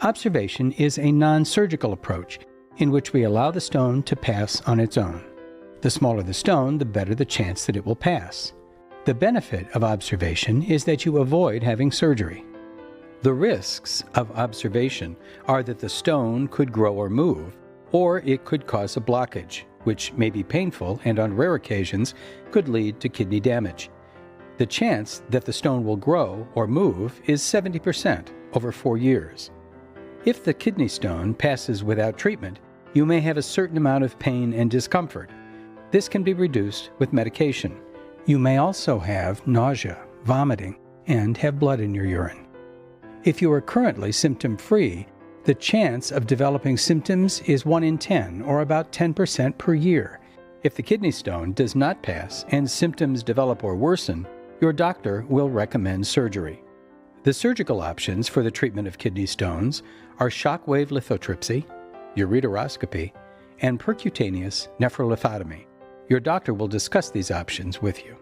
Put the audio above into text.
Observation is a non-surgical approach in which we allow the stone to pass on its own. The smaller the stone, the better the chance that it will pass. The benefit of observation is that you avoid having surgery. The risks of observation are that the stone could grow or move, or it could cause a blockage, which may be painful and on rare occasions could lead to kidney damage. The chance that the stone will grow or move is 70% over 4 years. If the kidney stone passes without treatment, you may have a certain amount of pain and discomfort. This can be reduced with medication. You may also have nausea, vomiting, and have blood in your urine. If you are currently symptom-free, the chance of developing symptoms is 1 in 10, or about 10% per year. If the kidney stone does not pass and symptoms develop or worsen, your doctor will recommend surgery. The surgical options for the treatment of kidney stones are shockwave lithotripsy, ureteroscopy, and percutaneous nephrolithotomy. Your doctor will discuss these options with you.